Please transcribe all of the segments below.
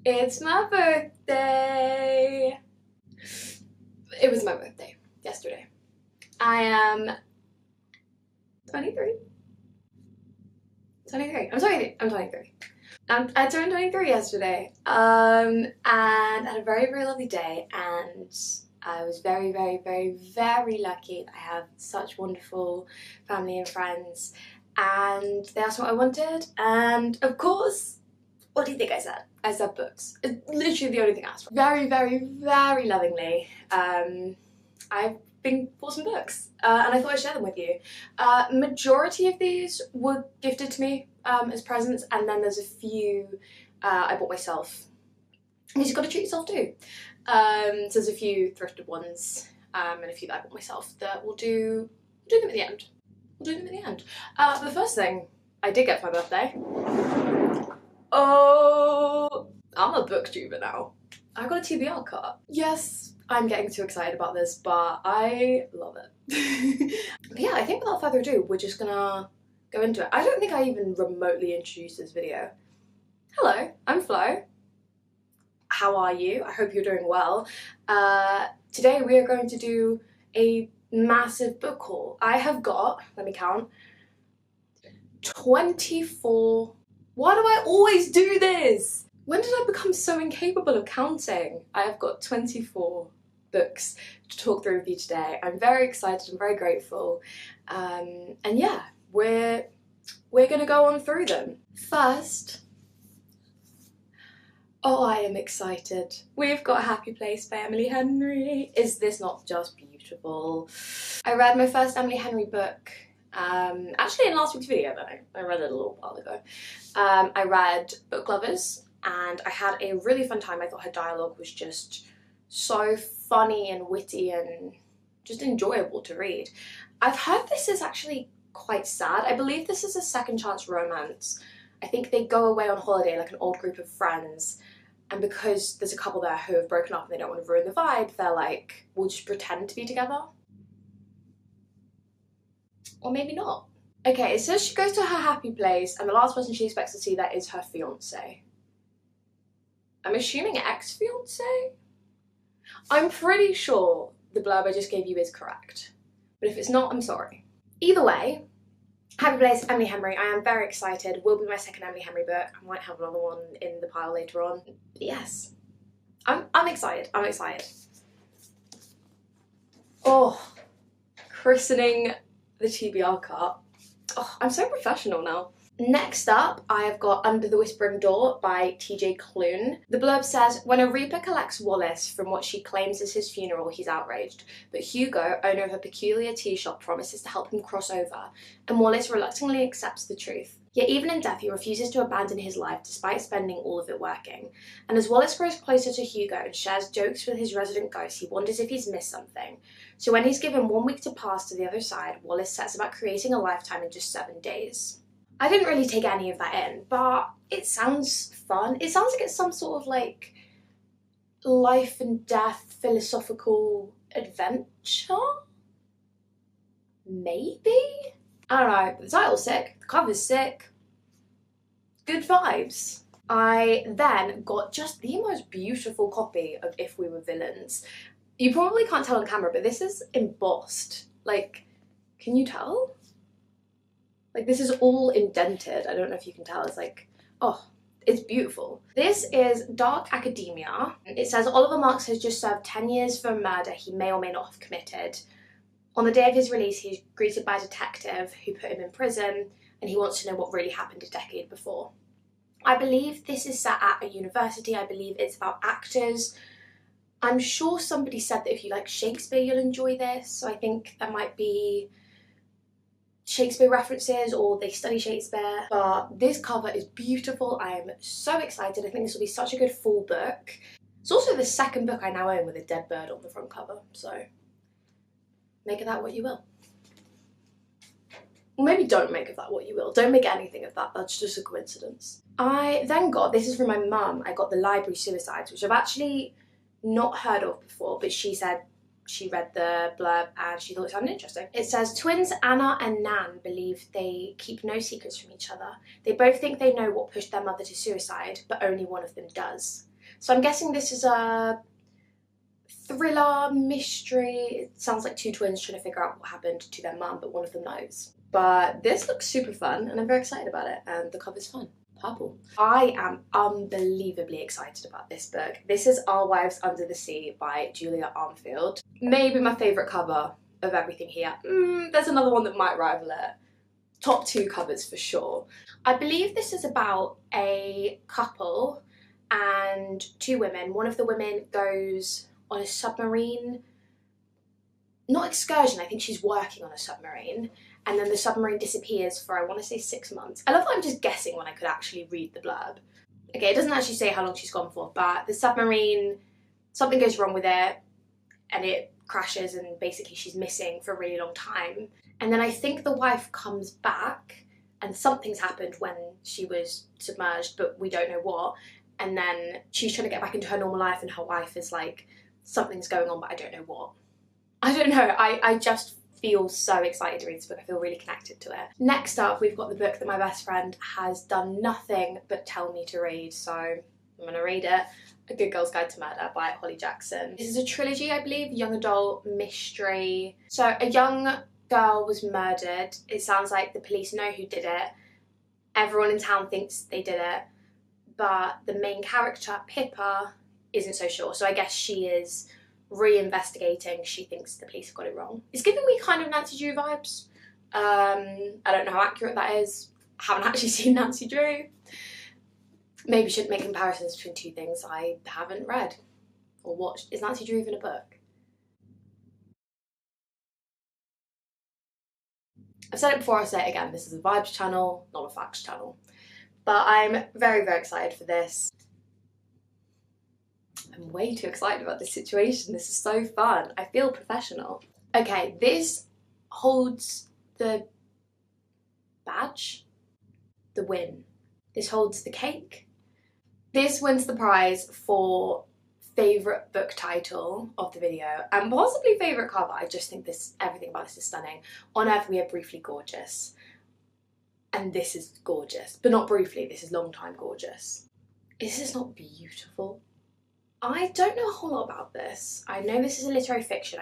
It's my birthday! It was my birthday yesterday. I am 23. 23. I'm 23. I'm 23. I turned 23 yesterday. And I had a very, very lovely day, and I was very, very, very, very lucky. I have such wonderful family and friends, and they asked what I wanted, and of course, what do you think I said? I said books. It's literally the only thing I asked for. Very, very, very lovingly, I've bought some books, and I thought I'd share them with you. Majority of these were gifted to me as presents, and then there's a few I bought myself. Because you've got to treat yourself too. So there's a few thrifted ones, and a few that I bought myself that we'll do them at the end. We'll do them at the end. The first thing I did get for my birthday. Oh, I'm a booktuber now. I got a TBR cart. Yes, I'm getting too excited about this, but I love it. But yeah, I think without further ado, we're just gonna go into it. I don't think I even remotely introduced this video. Hello, I'm Flo. How are you? I hope you're doing well. Today we are going to do a massive book haul. I have got, let me count, 24. Why do I always do this? When did I become so incapable of counting? I have got 24 books to talk through with you today. I'm very excited, I'm very grateful. And yeah, we're gonna go on through them. First, oh, I am excited. We've got Happy Place by Emily Henry. Is this not just beautiful? I read my first Emily Henry book actually in last week's video, but I read it a little while ago. I read Book Lovers, and I had a really fun time. I thought her dialogue was just so funny and witty and just enjoyable to read. I've heard this is actually quite sad. I believe this is a second chance romance. I think they go away on holiday like an old group of friends, and because there's a couple there who have broken up and they don't want to ruin the vibe, they're like, we'll just pretend to be together. Or maybe not. Okay, it says she goes to her happy place and the last person she expects to see there is her fiance. I'm assuming ex-fiance? I'm pretty sure the blurb I just gave you is correct. But if it's not, I'm sorry. Either way, Happy Place, Emily Henry. I am very excited. Will be my second Emily Henry book. I might have another one in the pile later on. But yes, I'm excited. I'm excited. Oh, christening the TBR cart. Oh, I'm so professional now. Next up, I have got Under the Whispering Door by TJ Klune. The blurb says, when a reaper collects Wallace from what she claims is his funeral, he's outraged. But Hugo, owner of a peculiar tea shop, promises to help him cross over, and Wallace reluctantly accepts the truth. Yet even in death, he refuses to abandon his life despite spending all of it working. And as Wallace grows closer to Hugo and shares jokes with his resident ghost, he wonders if he's missed something. So when he's given 1 week to pass to the other side, Wallace sets about creating a lifetime in just 7 days. I didn't really take any of that in, but it sounds fun. It sounds like it's some sort of like life and death philosophical adventure? Maybe? I don't know, the title's sick, the cover's sick. Good vibes. I then got just the most beautiful copy of If We Were Villains. You probably can't tell on camera, but this is embossed. Like, can you tell? Like, this is all indented. I don't know if you can tell. It's like, oh, it's beautiful. This is Dark Academia. It says Oliver Marks has just served 10 years for a murder he may or may not have committed. On the day of his release, he's greeted by a detective who put him in prison, and he wants to know what really happened a decade before. I believe this is set at a university. I believe it's about actors. I'm sure somebody said that if you like Shakespeare, you'll enjoy this. So I think there might be Shakespeare references, or they study Shakespeare. But this cover is beautiful. I am so excited. I think this will be such a good full book. It's also the second book I now own with a dead bird on the front cover, so make of that what you will. Or maybe don't make of that what you will. Don't make anything of that. That's just a coincidence. I then got, this is from my mum, I got The Library Suicides, which I've actually not heard of before, but she said she read the blurb and she thought it sounded interesting. It says, twins Anna and Nan believe they keep no secrets from each other. They both think they know what pushed their mother to suicide, but only one of them does. So I'm guessing this is a thriller, mystery. It sounds like two twins trying to figure out what happened to their mum, but one of them knows. But this looks super fun and I'm very excited about it, and the cover's fun. Purple. I am unbelievably excited about this book. This is Our Wives Under the Sea by Julia Armfield. Maybe my favourite cover of everything here. There's another one that might rival it. Top 2 covers for sure. I believe this is about a couple and 2 women. One of the women goes on a submarine, not excursion, I think she's working on a submarine, and then the submarine disappears for, I want to say, 6 months. I love that I'm just guessing when I could actually read the blurb. Okay, it doesn't actually say how long she's gone for, but the submarine, something goes wrong with it and it crashes and basically she's missing for a really long time. And then I think the wife comes back and something's happened when she was submerged, but we don't know what. And then she's trying to get back into her normal life and her wife is like, something's going on, but I don't know what. I don't know, I just feel so excited to read this book. I feel really connected to it. Next up, we've got the book that my best friend has done nothing but tell me to read, so I'm gonna read it. A Good Girl's Guide to Murder by Holly Jackson. This is a trilogy, I believe, young adult mystery. So a young girl was murdered. It sounds like the police know who did it. Everyone in town thinks they did it, but the main character, Pippa, isn't so sure. So I guess she is re-investigating. She thinks the police have got it wrong. It's giving me kind of Nancy Drew vibes. I don't know how accurate that is. I haven't actually seen Nancy Drew. Maybe shouldn't make comparisons between 2 things I haven't read or watched. Is Nancy Drew even a book? I've said it before, I'll say it again. This is a vibes channel, not a facts channel. But I'm very, very excited for this. I'm way too excited about this situation. This is so fun. I feel professional. Okay, this holds the badge, the win. This holds the cake. This wins the prize for favourite book title of the video and possibly favourite cover. I just think everything about this is stunning. On Earth We Are Briefly Gorgeous. And this is gorgeous, but not briefly, this is long time gorgeous. Is this not beautiful? I don't know a whole lot about this. I know this is a literary fiction.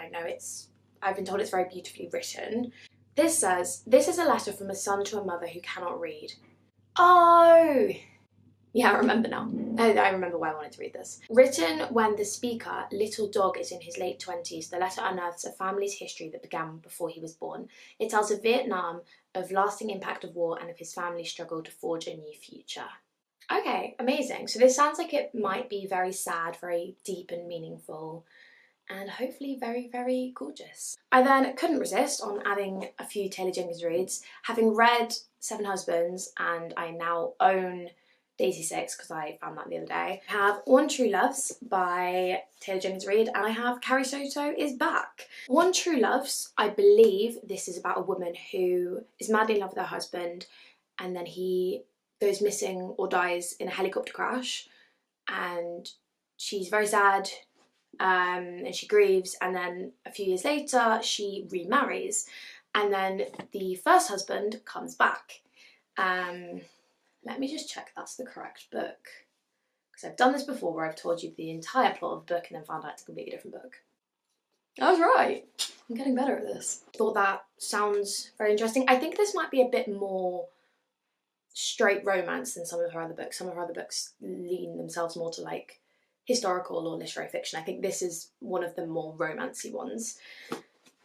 I've been told it's very beautifully written. This says, this is a letter from a son to a mother who cannot read. Oh! Yeah, I remember now. I remember why I wanted to read this. Written when the speaker, little dog, is in his late 20s, the letter unearths a family's history that began before he was born. It tells of Vietnam, of lasting impact of war, and of his family's struggle to forge a new future. Okay, amazing. So this sounds like it might be very sad, very deep and meaningful, and hopefully very, very gorgeous. I then couldn't resist on adding a few Taylor Jenkins reads. Having read Seven Husbands, and I now own Daisy 6 because I found that the other day. I have One True Loves by Taylor Jenkins Reid, and I have Carrie Soto is Back. One True Loves, I believe this is about a woman who is madly in love with her husband and then he goes missing or dies in a helicopter crash, and she's very sad and she grieves, and then a few years later she remarries, and then the first husband comes back. Let me just check that's the correct book, because I've done this before where I've told you the entire plot of the book and then found out it's a completely different book. I was right. I'm getting better at this. Thought that sounds very interesting. I think this might be a bit more straight romance than some of her other books. Some of her other books lean themselves more to like historical or literary fiction. I think this is one of the more romancy ones.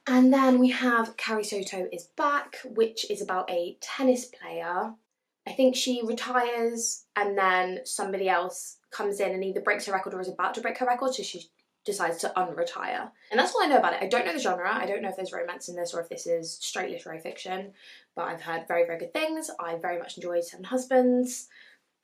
And then we have Carrie Soto is Back, which is about a tennis player. I think she retires and then somebody else comes in and either breaks her record or is about to break her record, so she decides to unretire. And that's all I know about it. I don't know the genre. I don't know if there's romance in this or if this is straight literary fiction, but I've heard very, very good things. I very much enjoyed Seven Husbands.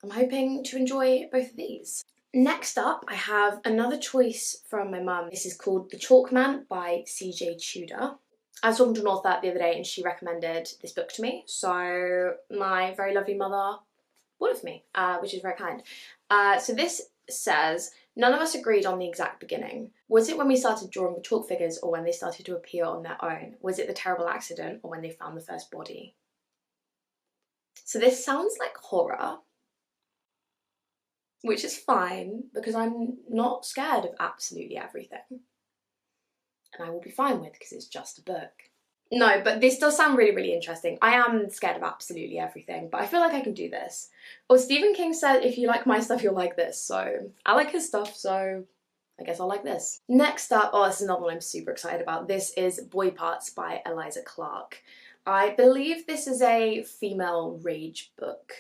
I'm hoping to enjoy both of these. Next up, I have another choice from my mum. This is called The Chalk Man by CJ Tudor. I was talking to an author the other day and she recommended this book to me, so my very lovely mother bought it for me, which is very kind. So this says, none of us agreed on the exact beginning. Was it when we started drawing the chalk figures or when they started to appear on their own? Was it the terrible accident or when they found the first body? So this sounds like horror. which is fine because I'm not scared of absolutely everything. And I will be fine with because it's just a book. No, but this does sound really, really interesting. I am scared of absolutely everything, but I feel like I can do this. Or Stephen King said, if you like my stuff, you'll like this. So I like his stuff, so I guess I'll like this. Next up, oh, this is a novel I'm super excited about. This is Boy Parts by Eliza Clark. I believe this is a female rage book.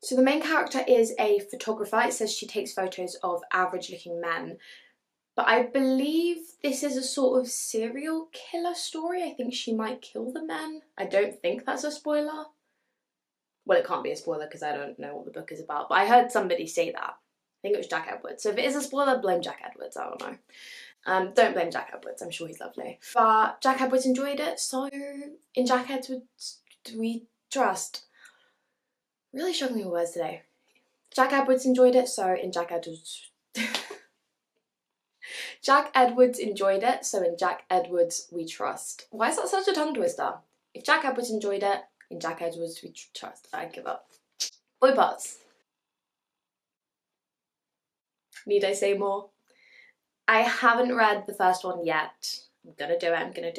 So the main character is a photographer. It says she takes photos of average-looking men. But I believe this is a sort of serial killer story. I think she might kill the men. I don't think that's a spoiler. Well, it can't be a spoiler because I don't know what the book is about. But I heard somebody say that. I think it was Jack Edwards. So if it is a spoiler, blame Jack Edwards. I don't know. Don't blame Jack Edwards. I'm sure he's lovely. But Jack Edwards enjoyed it. So in Jack Edwards we trust. Really struggling with words today. Jack Edwards enjoyed it. So in Jack Edwards... Jack Edwards enjoyed it, so in Jack Edwards we trust. Why is that such a tongue twister? If Jack Edwards enjoyed it, in Jack Edwards we trust. I give up. Boy Parts. Need I say more? I haven't read the first one yet. I'm gonna do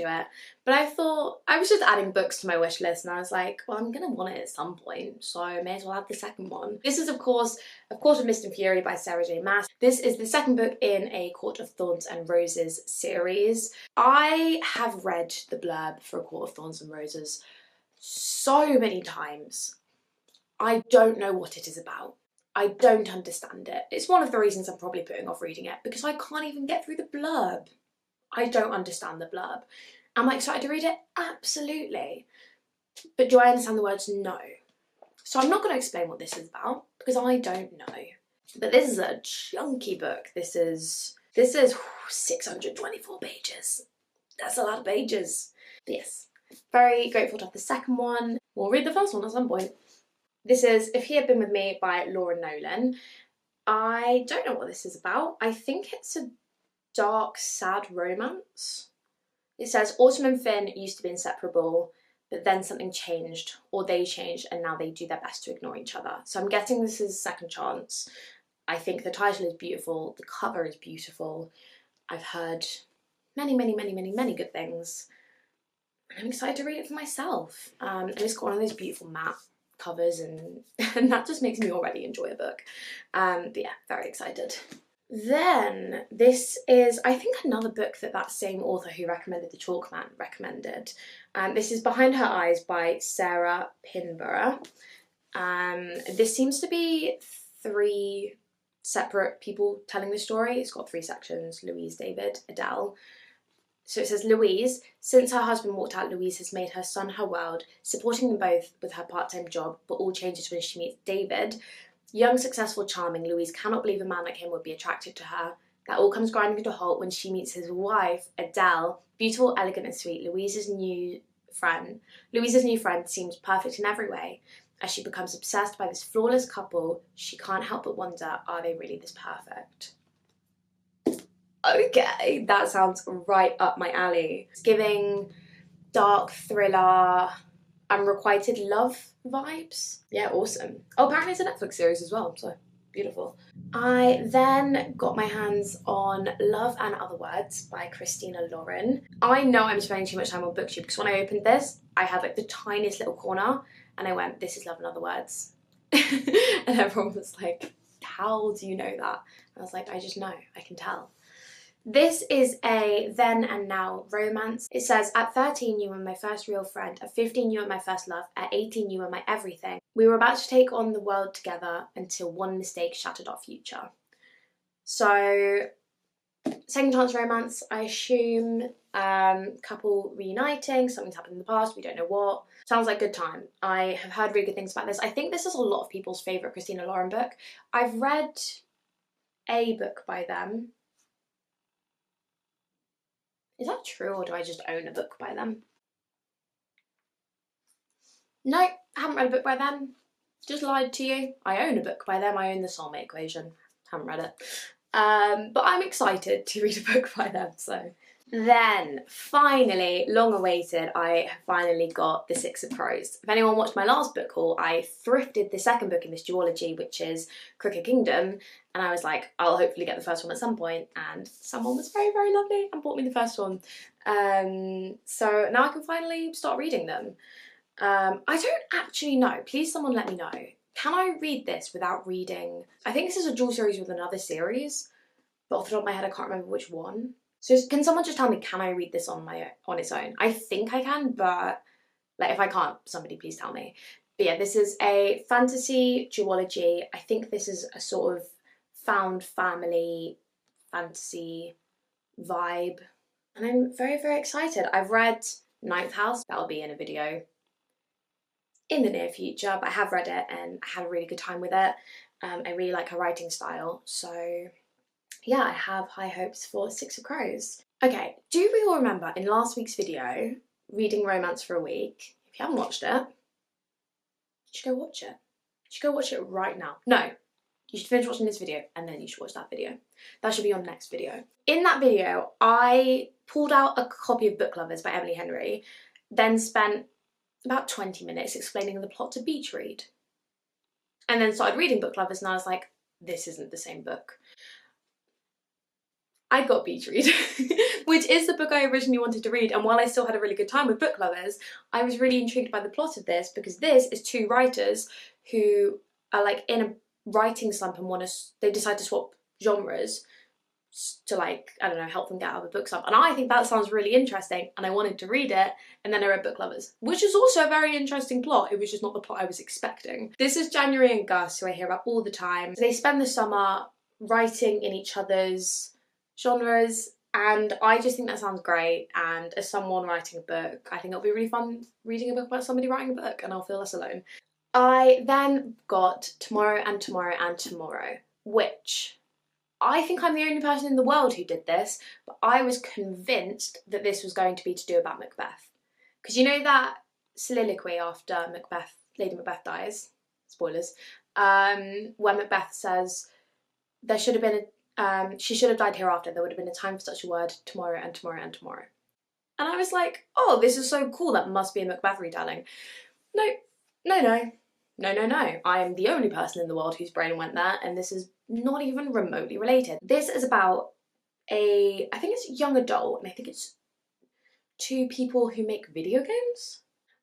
it. But I thought, I was just adding books to my wish list and I was like, well, I'm gonna want it at some point, so I may as well add the second one. This is, of course, A Mist and Fury by Sarah J Maas. This is the second book in a Court of Thorns and Roses series. I have read the blurb for A Court of Thorns and Roses so many times. I don't know what it is about. I don't understand it. It's one of the reasons I'm probably putting off reading it, because I can't even get through the blurb. I don't understand the blurb. Am I excited to read it? Absolutely. But do I understand the words? No. So I'm not going to explain what this is about because I don't know. But this is a chunky book. This is 624 pages. That's a lot of pages. But yes, very grateful to have the second one. We'll read the first one at some point. This is If He Had Been With Me by Laura Nolan. I don't know what this is about. I think it's a dark, sad romance. It says Autumn and Finn used to be inseparable, but then something changed, or they changed, and now they do their best to ignore each other. So I'm guessing this is Second Chance. I think the title is beautiful, the cover is beautiful. I've heard many good things. And I'm excited to read it for myself. And it's got one of those beautiful matte covers and that just makes me already enjoy a book. But yeah, very excited. Then this is, I think, another book that same author who recommended The Chalk Man recommended. This is Behind Her Eyes by Sarah Pinborough. This seems to be 3 separate people telling the story. It's got 3 sections: Louise, David, Adele. So it says, Louise, since her husband walked out, Louise has made her son her world, supporting them both with her part-time job, but all changes when she meets David. Young, successful, charming, Louise cannot believe a man like him would be attracted to her. That all comes grinding to a halt when she meets his wife, Adele. Beautiful, elegant and sweet, Louise's new friend seems perfect in every way. As she becomes obsessed by this flawless couple, she can't help but wonder, are they really this perfect? Okay, that sounds right up my alley. It's giving dark thriller, unrequited love vibes. Yeah, awesome. Oh, apparently it's a Netflix series as well, so beautiful. I then got my hands on Love and Other Words by Christina Lauren. I know I'm spending too much time on BookTube because when I opened this, I had like the tiniest little corner and I went, this is Love and Other Words. And everyone was like, how do you know that? And I was like, I just know, I can tell. This is a then and now romance. It says, at 13 you were my first real friend, at 15 you were my first love, at 18 you were my everything. We were about to take on the world together until one mistake shattered our future. So, second chance romance, I assume, couple reuniting, something's happened in the past, we don't know what. Sounds like a good time. I have heard really good things about this. I think this is a lot of people's favourite Christina Lauren book. I've read a book by them. Is that true, or do I just own a book by them? No, I haven't read a book by them. Just lied to you. I own a book by them. I own The Soulmate Equation. Haven't read it. But I'm excited to read a book by them, so. Then, finally, long awaited, I have finally got The Six of Crows. If anyone watched my last book haul, I thrifted the second book in this duology, which is Crooked Kingdom, and I was like, I'll hopefully get the first one at some point, and someone was very, very lovely and bought me the first one. So now I can finally start reading them. I don't actually know. Please someone let me know. Can I read this without reading? I think this is a dual series with another series, but off the top of my head I can't remember which one. So can someone just tell me, can I read this on its own? I think I can, but like if I can't, somebody please tell me. But yeah, this is a fantasy duology. I think this is a sort of found family fantasy vibe. And I'm very, very excited. I've read Ninth House, that'll be in a video in the near future, but I have read it and I had a really good time with it. I really like her writing style, so yeah, I have high hopes for Six of Crows. Okay, do we all remember in last week's video, reading romance for a week? If you haven't watched it, you should go watch it. You should go watch it right now. No, you should finish watching this video and then you should watch that video. That should be your next video. In that video, I pulled out a copy of Book Lovers by Emily Henry, then spent about 20 minutes explaining the plot to Beach Read. And then started reading Book Lovers and I was like, this isn't the same book. I got Beach Read, which is the book I originally wanted to read, and while I still had a really good time with Book Lovers, I was really intrigued by the plot of this because this is two writers who are like in a writing slump and they decide to swap genres to like, I don't know, help them get out of a book slump. And I think that sounds really interesting and I wanted to read it, and then I read Book Lovers, which is also a very interesting plot. It was just not the plot I was expecting. This is January and Gus, who I hear about all the time. So they spend the summer writing in each other's genres, and I just think that sounds great, and as someone writing a book, I think it'll be really fun reading a book about somebody writing a book and I'll feel less alone. I then got Tomorrow and Tomorrow and Tomorrow, which I think I'm the only person in the world who did this, but I was convinced that this was going to be to do about Macbeth. Because you know that soliloquy after Lady Macbeth dies, spoilers, where Macbeth says there should have been she should have died hereafter, there would have been a time for such a word, tomorrow and tomorrow and tomorrow. And I was like, oh, this is so cool, that must be a Macbeth retelling. No. I am the only person in the world whose brain went there, and this is not even remotely related. This is about I think it's young adult, and I think it's two people who make video games.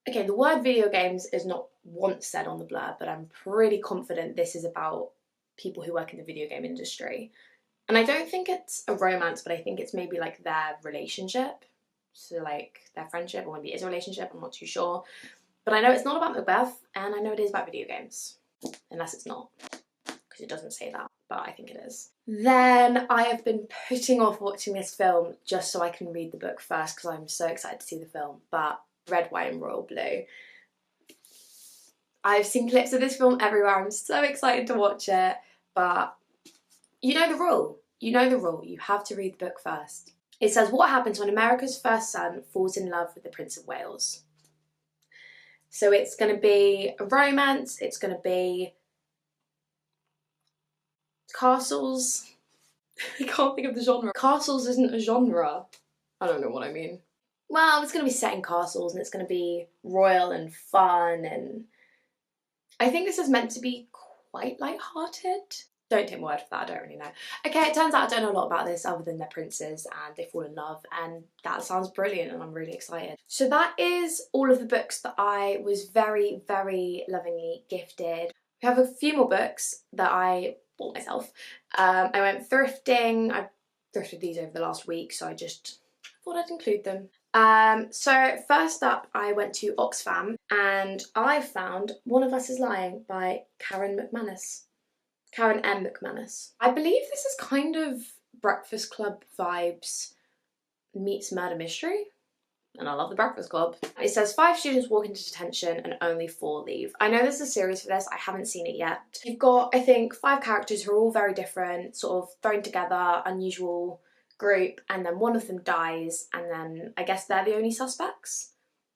Okay, the word video games is not once said on the blurb, but I'm pretty confident this is about people who work in the video game industry. And I don't think it's a romance, but I think it's maybe like their relationship. So like their friendship, or maybe it is a relationship, I'm not too sure. But I know it's not about Macbeth, and I know it is about video games. Unless it's not, because it doesn't say that, but I think it is. Then I have been putting off watching this film just so I can read the book first, because I'm so excited to see the film. But Red, White and Royal Blue. I've seen clips of this film everywhere, I'm so excited to watch it, but you know the rule. You know the rule. You have to read the book first. It says, what happens when America's first son falls in love with the Prince of Wales? So it's going to be a romance, it's going to be castles. I can't think of the genre. Castles isn't a genre. I don't know what I mean. Well, it's going to be set in castles and it's going to be royal and fun, and I think this is meant to be quite light-hearted. Don't take my word for that, I don't really know. Okay, it turns out I don't know a lot about this other than they're princes and they fall in love, and that sounds brilliant and I'm really excited. So that is all of the books that I was very, very lovingly gifted. We have a few more books that I bought myself. I went thrifting. I thrifted these over the last week, so I just thought I'd include them. So first up I went to Oxfam and I found One of Us is Lying by Karen M. McManus. I believe this is kind of Breakfast Club vibes meets murder mystery, and I love the Breakfast Club. It says 5 students walk into detention and only 4 leave. I know there's a series for this, I haven't seen it yet. You've got, I think, 5 characters who are all very different, sort of thrown together, unusual group, and then one of them dies, and then I guess they're the only suspects.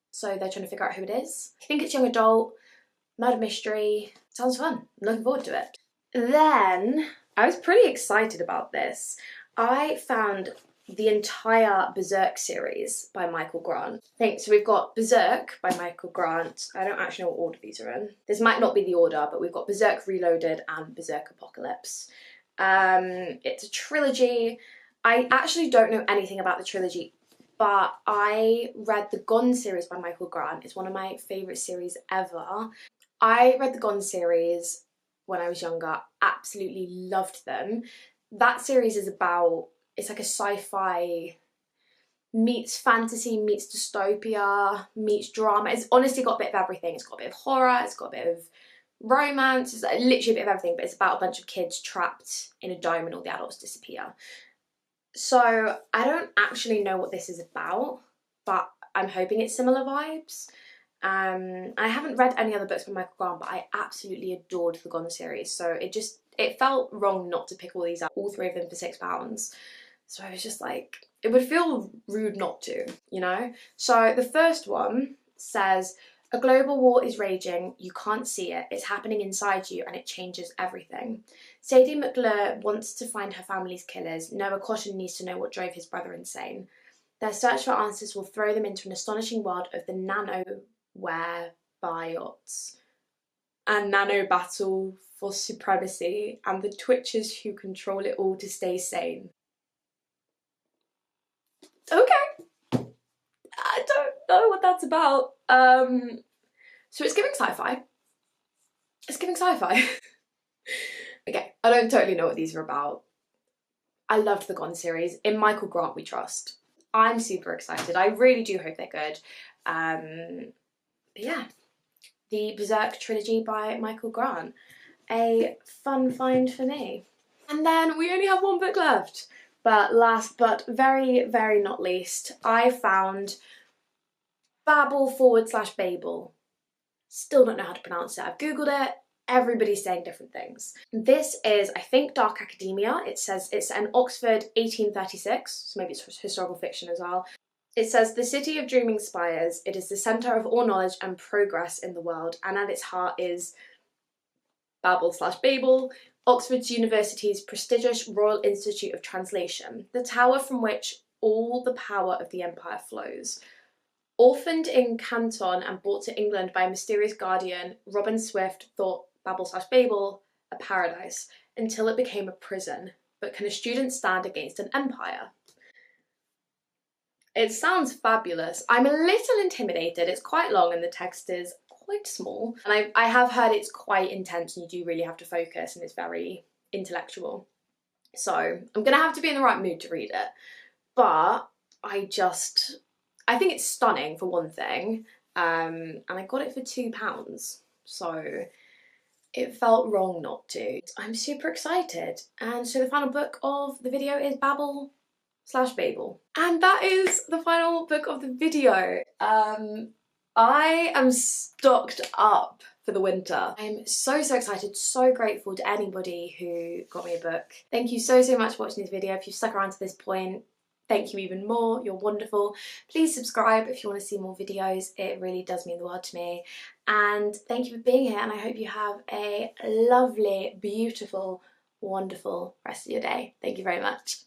So they're trying to figure out who it is. I think it's young adult, murder mystery. Sounds fun. I'm looking forward to it. Then, I was pretty excited about this. I found the entire Berserk series by Michael Grant. So we've got Berserk by Michael Grant. I don't actually know what order these are in. This might not be the order, but we've got Berserk Reloaded and Berserk Apocalypse. It's a trilogy. I actually don't know anything about the trilogy, but I read the Gone series by Michael Grant. It's one of my favourite series ever. I read the Gone series when I was younger, absolutely loved them. That series is about, it's like a sci-fi meets fantasy, meets dystopia, meets drama. It's honestly got a bit of everything. It's got a bit of horror, it's got a bit of romance, it's literally a bit of everything, but it's about a bunch of kids trapped in a dome and all the adults disappear. So I don't actually know what this is about, but I'm hoping it's similar vibes. I haven't read any other books by Michael Grant, but I absolutely adored the Gone series, so it felt wrong not to pick all these up, all three of them for £6. So I was just like, it would feel rude not to, you know? So the first one says, a global war is raging, you can't see it, it's happening inside you and it changes everything. Sadie McClure wants to find her family's killers. Noah Cotton needs to know what drove his brother insane. Their search for answers will throw them into an astonishing world of the nanobiots and nano battle for supremacy and the Twitchers who control it all to stay sane. Okay, I don't know what that's about. So it's giving sci-fi. It's giving sci-fi. Okay, I don't totally know what these are about. I loved the Gone series. In Michael Grant we trust. I'm super excited. I really do hope they're good. But yeah, the Berserk trilogy by Michael Grant. A fun find for me. And then we only have one book left. But last but very, very not least, I found Babel/Babel. Still don't know how to pronounce it. I've googled it. Everybody's saying different things. This is, I think, dark academia. It says it's an Oxford 1836, so maybe it's historical fiction as well. It says, the city of dreaming spires, it is the centre of all knowledge and progress in the world, and at its heart is Babel/Babel, Oxford University's prestigious Royal Institute of Translation, the tower from which all the power of the empire flows. Orphaned in Canton and brought to England by a mysterious guardian, Robin Swift thought Babel/Babel a paradise until it became a prison. But can a student stand against an empire? It sounds fabulous. I'm a little intimidated. It's quite long and the text is quite small. And I have heard it's quite intense and you do really have to focus and it's very intellectual. So I'm gonna have to be in the right mood to read it. But I think it's stunning for one thing. And I got it for £2. So it felt wrong not to. I'm super excited. And so the final book of the video is Babel/Babel. And that is the final book of the video. I am stocked up for the winter. I'm so excited, so grateful to anybody who got me a book. Thank you so much for watching this video. If you've stuck around to this point, thank you even more, you're wonderful. Please subscribe if you want to see more videos, it really does mean the world to me. And thank you for being here and I hope you have a lovely, beautiful, wonderful rest of your day. Thank you very much.